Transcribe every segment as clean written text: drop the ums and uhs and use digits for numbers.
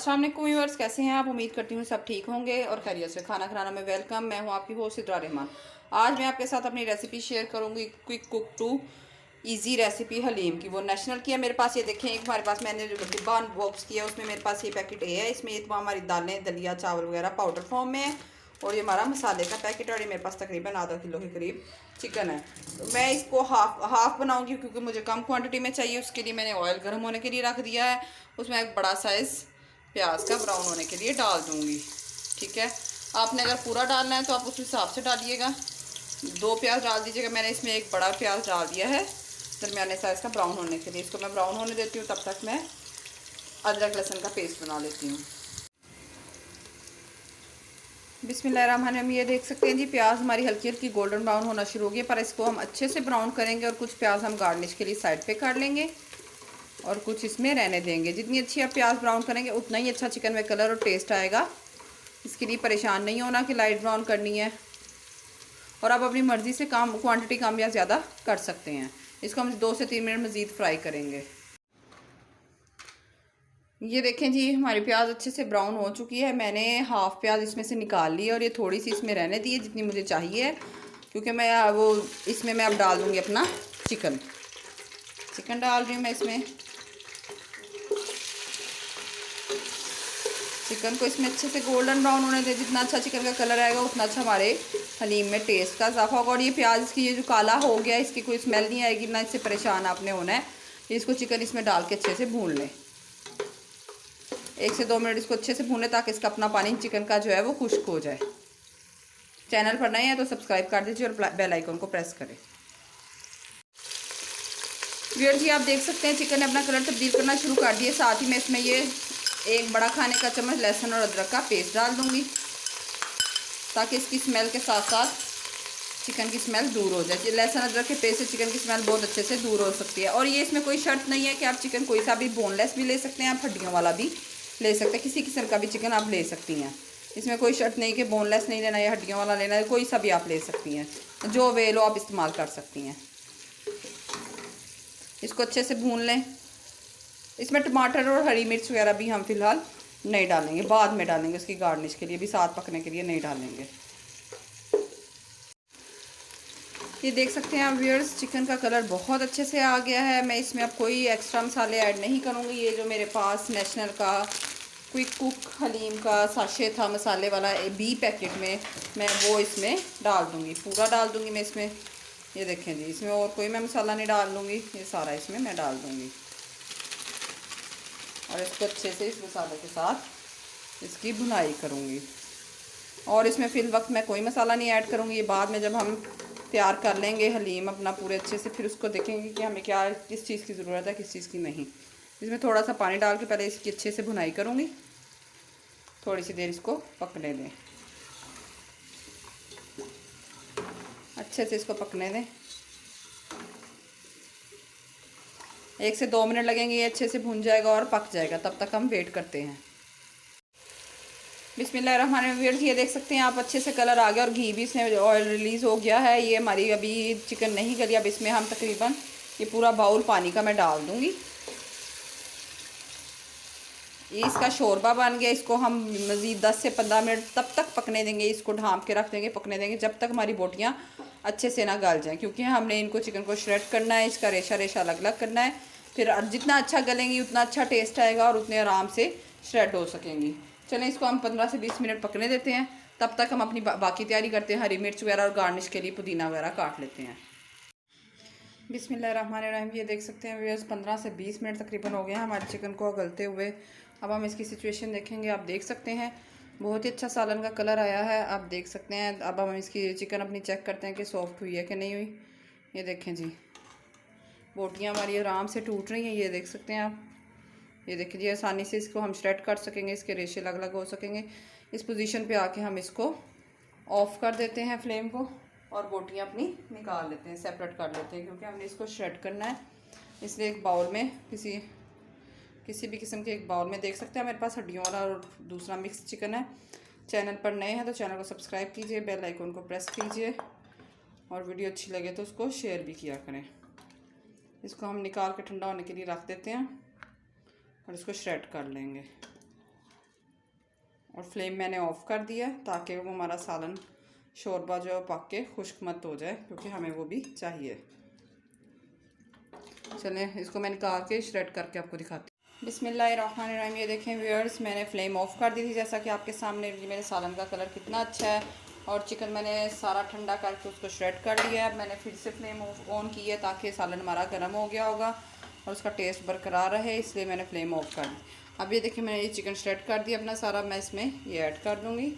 अस्सलाम वालेकुम व्यूअर्स, कैसे हैं आप? उम्मीद करती हूँ सब ठीक होंगे और खैरियत से। खाना खाना में वेलकम। मैं हूँ आपकी होस्ट सिद्रा रहमान। आज मैं आपके साथ अपनी रेसिपी शेयर करूँगी, quick cook to easy recipe haleem की। वो नेशनल की है मेरे पास। ये देखें, एक हमारे पास मैंने जो डिब्बा अनबॉक्स किया उसमें मेरे पास ये पैकेट है। इसमें ये तमाम हमारी दालें, दलिया, चावल वगैरह पाउडर फॉर्म में है। और ये हमारा मसाले का पैकेट है। और ये मेरे पास तकरीबन आधा किलो के करीब चिकन है। तो मैं इसको हाफ बनाऊंगी क्योंकि मुझे कम क्वांटिटी में चाहिए। उसके लिए मैंने ऑयल गर्म होने के लिए रख दिया है। उसमें एक बड़ा साइज़ प्याज का ब्राउन होने के लिए डाल दूंगी। ठीक है, आपने अगर पूरा डालना है तो आप उस हिसाब से डालिएगा। 2 प्याज डाल दीजिएगा। मैंने इसमें एक बड़ा प्याज डाल दिया है दरमियाने साइज़ का ब्राउन होने के लिए। इसको मैं ब्राउन होने देती हूँ, तब तक मैं अदरक लहसुन का पेस्ट बना लेती हूँ। बिस्मिल्लाहिर्रहमानिर्रहीम। ये देख सकते हैं जी, प्याज हमारी हल्की हल्की गोल्डन ब्राउन होना शुरू हो गई। पर इसको हम अच्छे से ब्राउन करेंगे और कुछ प्याज हम गार्निश के लिए साइड पे कर लेंगे और कुछ इसमें रहने देंगे। जितनी अच्छी आप प्याज ब्राउन करेंगे उतना ही अच्छा चिकन में कलर और टेस्ट आएगा। इसके लिए परेशान नहीं होना कि लाइट ब्राउन करनी है। और आप अपनी मर्ज़ी से कम क्वांटिटी कम या ज़्यादा कर सकते हैं। इसको हम 2 से 3 मिनट मज़ीद फ्राई करेंगे। ये देखें जी, हमारी प्याज अच्छे से ब्राउन हो चुकी है। मैंने हाफ़ प्याज इसमें से निकाल ली और ये थोड़ी सी इसमें रहने दी है जितनी मुझे चाहिए, क्योंकि मैं वो इसमें मैं अब डाल दूँगी अपना चिकन डाल रही हूँ मैं इसमें। चिकन को इसमें अच्छे से गोल्डन ब्राउन होने दें। जितना अच्छा चिकन का कलर आएगा उतना अच्छा हमारे हलीम में टेस्ट का इजाफा होगा। और ये प्याज की ये जो काला हो गया, इसकी कोई स्मेल नहीं आएगी, ना इससे परेशान आपने होना है। इसको चिकन इसमें डाल के अच्छे से भून लें। 1 से 2 मिनट इसको अच्छे से भूनें ताकि इसका अपना पानी चिकन का जो है वो खुश्क हो जाए। चैनल पर नए हैं तो सब्सक्राइब कर दीजिए और बेल आइकन को प्रेस करें। व्यूअर्स जी, आप देख सकते हैं चिकन ने अपना कलर तब्दील करना शुरू कर दिया। साथ ही मैं इसमें ये 1 बड़ा खाने का चम्मच लहसुन और अदरक का पेस्ट डाल दूंगी ताकि इसकी स्मेल के साथ साथ चिकन की स्मेल दूर हो जाए। लहसुन अदरक के पेस्ट से चिकन की स्मेल बहुत अच्छे से दूर हो सकती है। और ये इसमें कोई शर्त नहीं है कि आप चिकन कोई सा भी बोनलेस भी ले सकते हैं, आप हड्डियों वाला भी ले सकते हैं। किसी किस्म का भी चिकन आप ले सकती हैं। इसमें कोई शर्त नहीं कि बोनलेस नहीं लेना या हड्डियों वाला लेना है, कोई सा भी आप ले सकती हैं। जो वे लो आप इस्तेमाल कर सकती हैं। इसको अच्छे से भून लें। इसमें टमाटर और हरी मिर्च वगैरह भी हम फ़िलहाल नहीं डालेंगे, बाद में डालेंगे। उसकी गार्निश के लिए भी, साथ पकने के लिए नहीं डालेंगे। ये देख सकते हैं आप व्यूअर्स, चिकन का कलर बहुत अच्छे से आ गया है। मैं इसमें अब कोई एक्स्ट्रा मसाले ऐड नहीं करूँगी। ये जो मेरे पास नेशनल का क्विक कुक हलीम का साशे था मसाले वाला बी पैकेट में, मैं वो इसमें डाल दूँगी, पूरा डाल दूँगी मैं इसमें। ये देखें जी, इसमें और कोई मैं मसाला नहीं डाल दूँगी, ये सारा इसमें मैं डाल दूँगी। और इसको अच्छे से इस मसाले के साथ इसकी भुनाई करूँगी। और इसमें फिल वक्त मैं कोई मसाला नहीं ऐड करूँगी। ये बाद में जब हम तैयार कर लेंगे हलीम अपना पूरे अच्छे से, फिर उसको देखेंगे कि हमें क्या किस चीज़ की ज़रूरत है, किस चीज़ की नहीं। इसमें थोड़ा सा पानी डाल के पहले इसकी अच्छे से भुनाई करूँगी। थोड़ी सी देर इसको पकने दें, अच्छे से इसको पकने दें। 1 से 2 मिनट लगेंगे, ये अच्छे से भुन जाएगा और पक जाएगा। तब तक हम वेट करते हैं। बिस्मिल्लाहिर्रहमानिर्रहीम। ये देख सकते हैं आप, अच्छे से कलर आ गया और घी भी इसमें ऑयल रिलीज़ हो गया है। ये हमारी अभी चिकन नहीं गली। अब इसमें हम तकरीबन ये पूरा बाउल पानी का मैं डाल दूँगी। ये इसका शोरबा बन गया। इसको हम मज़ीद 10 से 15 मिनट तब तक पकने देंगे। इसको ढाँप के रख देंगे, पकने देंगे जब तक हमारी बोटियाँ अच्छे से ना गल जाएँ, क्योंकि हमने इनको चिकन को श्रेड करना है। इसका रेशा रेशा अलग अलग करना है। फिर जितना अच्छा गलेंगी उतना अच्छा टेस्ट आएगा और उतने आराम से श्रेड हो सकेंगी। चलें, इसको हम 15 से 20 मिनट पकने देते हैं। तब तक हम अपनी बाकी तैयारी करते हैं। हरी मिर्च वगैरह और गार्निश के लिए पुदीना वगैरह काट लेते हैं। बिस्मिल्लाहिर्रहमानिर्रहीम। ये देख सकते हैं व्यूअर्स, 15 से 20 मिनट तकरीबन हो गए हैं हमारे चिकन को गलते हुए। अब हम इसकी सिचुएशन देखेंगे। आप देख सकते हैं बहुत ही अच्छा सालन का कलर आया है, आप देख सकते हैं। अब हम इसकी चिकन अपनी चेक करते हैं कि सॉफ्ट हुई है कि नहीं हुई। ये देखें जी, बोटियाँ हमारी आराम से टूट रही हैं। ये देख सकते हैं आप। ये देखिए जी, आसानी से इसको हम श्रेड कर सकेंगे, इसके रेशे अलग अलग हो सकेंगे। इस पोजीशन पे आके हम इसको ऑफ़ कर देते हैं फ्लेम को और बोटियाँ अपनी निकाल लेते हैं, सेपरेट कर लेते हैं, क्योंकि हमने इसको श्रेड करना है। इसलिए एक बाउल में किसी भी किस्म के एक बाउल में, देख सकते हैं मेरे पास हड्डियों वाला और दूसरा मिक्स चिकन है। चैनल पर नए हैं तो चैनल को सब्सक्राइब कीजिए, बेल आइकन को प्रेस कीजिए और वीडियो अच्छी लगे तो उसको शेयर भी किया करें। इसको हम निकाल के ठंडा होने के लिए रख देते हैं और इसको श्रेड कर लेंगे। और फ्लेम मैंने ऑफ़ कर दिया ताकि वो हमारा सालन शोरबा जो है पक के खुश्क मत हो जाए, क्योंकि हमें वो भी चाहिए। चलें इसको मैं निकाल के श्रेड करके आपको दिखाती हूँ। बिस्मिल्लाहिर्रहमानिर्रहीम। ये देखें व्यूअर्स, मैंने फ्लेम ऑफ़ कर दी थी जैसा कि आपके सामने। मेरे सालन का कलर कितना अच्छा है। और चिकन मैंने सारा ठंडा करके उसको श्रेड कर लिया है। अब मैंने फिर से फ्लेम ऑन की है ताकि सालन हमारा गर्म हो गया होगा और उसका टेस्ट बरकरार रहे, इसलिए मैंने फ्लेम ऑफ कर दी। अब ये देखिए मैंने ये चिकन श्रेड कर दिया अपना सारा। मैं इसमें ये ऐड कर दूँगी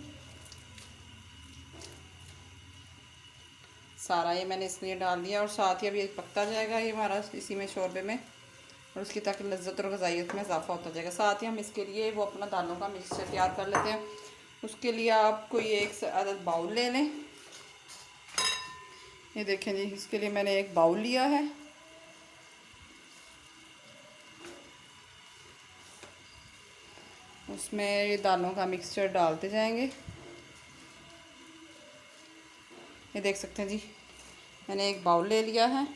सारा। ये मैंने इसलिए डाल दिया और साथ ही अब ये पकता जाएगा ये हमारा इसी में शोरबे में, और उसकी ताकि लज्जत और ग़ज़ाइयत में इजाफा होता जाएगा। साथ ही हम इसके लिए वो अपना दालों का मिक्सचर तैयार कर लेते हैं। उसके लिए आप कोई एक अदद बाउल ले लें। ये देखें जी, इसके लिए मैंने एक बाउल लिया है। उसमें ये दालों का मिक्सचर डालते जाएंगे। ये देख सकते हैं जी, मैंने एक बाउल ले लिया है,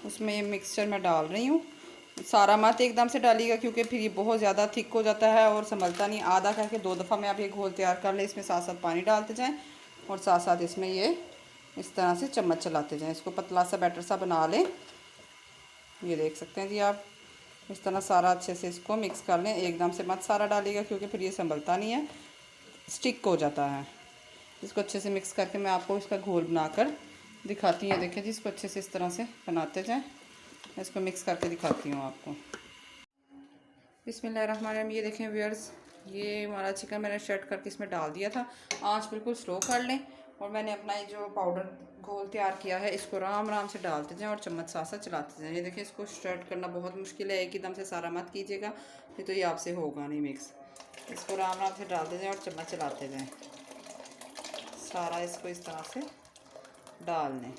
उसमें ये मिक्सचर मैं डाल रही हूँ। सारा मत एकदम से डालिएगा क्योंकि फिर ये बहुत ज़्यादा थिक हो जाता है और संभलता नहीं। आधा करके 2 दफ़ा में आप ये घोल तैयार कर लें। इसमें साथ साथ पानी डालते जाएं और साथ साथ इसमें ये इस तरह से चम्मच चलाते जाएं। इसको पतला सा बैटर सा बना लें। ये देख सकते हैं जी आप, इस तरह सारा अच्छे से इसको मिक्स कर लें। एकदम से मत सारा डालिएगा क्योंकि फिर ये संभलता नहीं है, स्टिक हो जाता है। इसको अच्छे से मिक्स करके मैं आपको इसका घोल बनाकर दिखाती हूँ। देखें जी, इसको अच्छे से इस तरह से बनाते जाएं। इसको मिक्स करके दिखाती हूँ आपको। बिस्मिल्लाहिर्रहमानिर्रहीम। ये देखें व्यूअर्स, ये हमारा चिकन मैंने श्रेड करके इसमें डाल दिया था। आंच बिल्कुल स्लो कर लें और मैंने अपना ये जो पाउडर घोल तैयार किया है इसको आराम आराम से डालते जाएं और चम्मच साथ साथ चलाते जाएं। ये देखें, इसको श्रेड करना बहुत मुश्किल है, एक ही दम से सारा मत कीजिएगा, फिर तो ये आपसे होगा नहीं मिक्स। इसको आराम आराम से डालते जाएँ और चम्मच चलाते जाएँ। सारा इसको इस तरह से डाल लें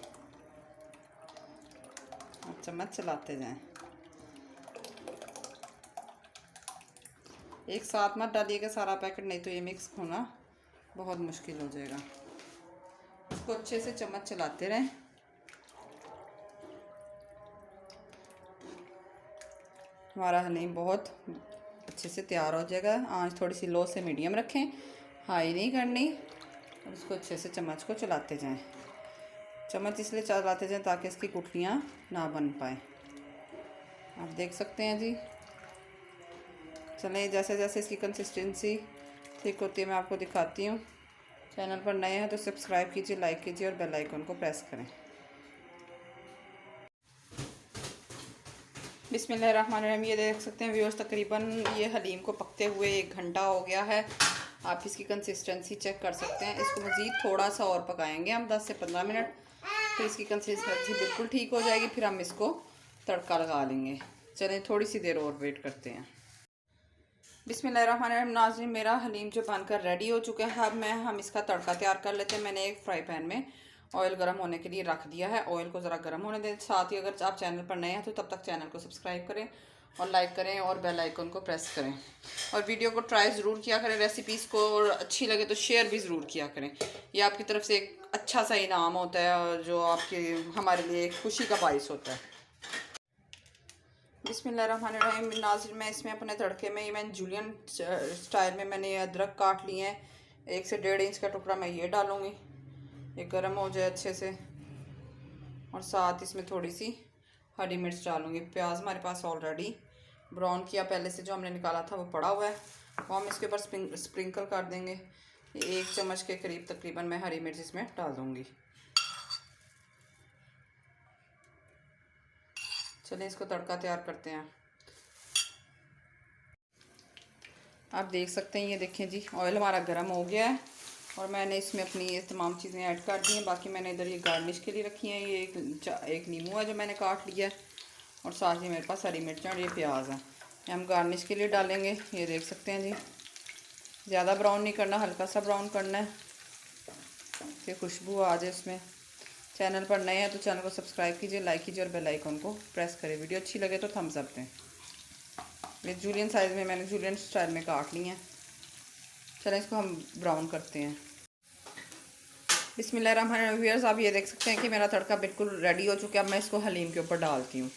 और चम्मच चलाते जाएं। एक साथ मत डालिएगा सारा पैकेट, नहीं तो ये मिक्स होना बहुत मुश्किल हो जाएगा। इसको अच्छे से चम्मच चलाते रहें। हमारा हलीम बहुत अच्छे से तैयार हो जाएगा। आंच थोड़ी सी लो से मीडियम रखें, हाई नहीं करनी। और इसको अच्छे से चम्मच को चलाते जाएं। चम्मच इसलिए चलाते जाएं ताकि इसकी गुठलियाँ ना बन पाए। आप देख सकते हैं जी। चलें, जैसे जैसे इसकी कंसिस्टेंसी ठीक होती है मैं आपको दिखाती हूँ। चैनल पर नए हैं तो सब्सक्राइब कीजिए, लाइक कीजिए और बेल आइकन को प्रेस करें। बिस्मिल्लाहिर्रहमानिर्रहीम। ये देख सकते हैं व्यूअर्स, तकरीबन ये हलीम को पकते हुए 1 घंटा हो गया है। आप इसकी कंसिस्टेंसी चेक कर सकते हैं। इसको मज़ीद थोड़ा सा और पकाएंगे हम 10 से 15 मिनट, फिर इसकी कंसिस्टेंसी बिल्कुल ठीक हो जाएगी। फिर हम इसको तड़का लगा लेंगे। चलें थोड़ी सी देर और वेट करते हैं। बिस्मिल्लाहिर्रहमानिर्रहीम। नाज़रीन, मेरा हलीम जो बनकर रेडी हो चुका है। अब हम इसका तड़का तैयार कर लेते हैं। मैंने एक फ्राई पैन में ऑयल गर्म होने के लिए रख दिया है। ऑयल को ज़रा गर्म होने दें। साथ ही अगर आप चैनल पर नए हैं तो तब तक चैनल को सब्सक्राइब करें और लाइक करें और बेल आइकन को प्रेस करें। और वीडियो को ट्राई ज़रूर किया करें रेसिपीज़ को, और अच्छी लगे तो शेयर भी ज़रूर किया करें। ये आपकी तरफ से एक अच्छा सा इनाम होता है जो आपके हमारे लिए एक खुशी का बाइस होता है। बिस्मिल्लाहिर्रहमानिर्रहीम। नाज़रीन, मैं इसमें अपने तड़के में मैंने जूलियन स्टाइल में मैंने अदरक काट लिए हैं। 1 से 1.5 इंच का टुकड़ा मैं ये डालूँगी। ये गर्म हो जाए अच्छे से, और साथ इसमें थोड़ी सी हरी मिर्च डालूँगी। प्याज हमारे पास ऑलरेडी ब्राउन किया पहले से जो हमने निकाला था वो पड़ा हुआ है, वो हम इसके ऊपर स्प्रिंकल कर देंगे। 1 चम्मच के करीब तकरीबन मैं हरी मिर्च इसमें डाल दूँगी। चलिए इसको तड़का तैयार करते हैं। आप देख सकते हैं, ये देखें जी, ऑयल हमारा गर्म हो गया है और मैंने इसमें अपनी ये तमाम चीज़ें ऐड कर दी हैं। बाकी मैंने इधर ये गार्निश के लिए रखी हैं। ये एक नींबू है जो मैंने काट लिया है, और साथ ही मेरे पास हरी मिर्चें और ये प्याज है, ये हम गार्निश के लिए डालेंगे। ये देख सकते हैं जी, ज़्यादा ब्राउन नहीं करना, हल्का सा ब्राउन करना है कि खुशबू आ जाए उसमें। चैनल पर नए हैं तो चैनल को सब्सक्राइब कीजिए, लाइक कीजिए और बेल आइकन को प्रेस करें। वीडियो अच्छी लगे तो थम्स अप दें। ये जूलियन साइज़ में मैंने जूलियन स्टाइल में काट ली हैं। चलें इसको हम ब्राउन करते हैं। बिस्मिल्लाहिर्रहमानिर्रहीम। व्यूअर्स, आप ये देख सकते हैं कि मेरा तड़का बिल्कुल रेडी हो चुका है। अब मैं इसको हलीम के ऊपर डालती हूँ।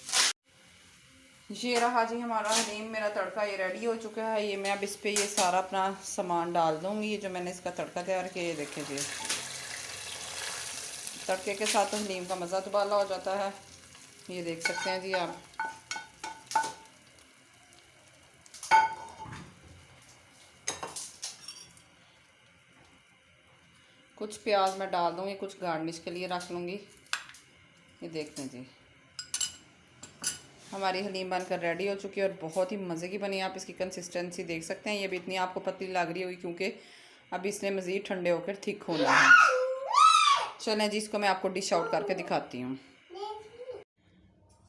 ये रहा जी हमारा हलीम, मेरा तड़का ये रेडी हो चुका है। ये मैं अब इस पे ये सारा अपना सामान डाल दूँगी, ये जो मैंने इसका तड़का तैयार किया। ये देखें जी, तड़के के साथ तो हलीम का मज़ा दुबाला हो जाता है। ये देख सकते हैं जी आप। कुछ प्याज मैं डाल दूँगी, कुछ गार्निश के लिए रख लूँगी। ये देखते हैं जी, हमारी हलीम बनकर रेडी हो चुकी है और बहुत ही मज़े की बनी। आप इसकी कंसिस्टेंसी देख सकते हैं। ये भी इतनी आपको पतली लग रही होगी क्योंकि अभी इसने मज़ीद ठंडे होकर थिक होना है। चलें जी, इसको मैं आपको डिश आउट करके दिखाती हूँ।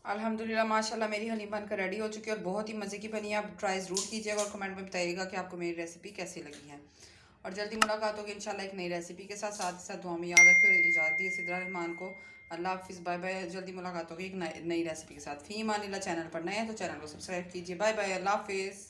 अल्हम्दुलिल्लाह माशाल्लाह मेरी हलीम बनकर रेडी हो चुकी है और बहुत ही मज़े की बनी है। आप ट्राई ज़रूर कीजिएगा और कमेंट में बताइएगा कि आपको मेरी रेसिपी कैसी लगी है। और जल्दी मुलाकात होगी इंशाल्लाह एक नई रेसिपी के साथ। साथ ही साथ दुआ में याद रखें और इजाज़त दी सिद्रा रहमान को। अल्लाह हाफिज़, बाय बाय। जल्दी मुलाकात होगी एक नई रेसिपी के साथ। फ़ी अमानिल्लाह। चैनल पर नए हैं तो चैनल को सब्सक्राइब कीजिए। बाय बाय, अल्लाह हाफिज़।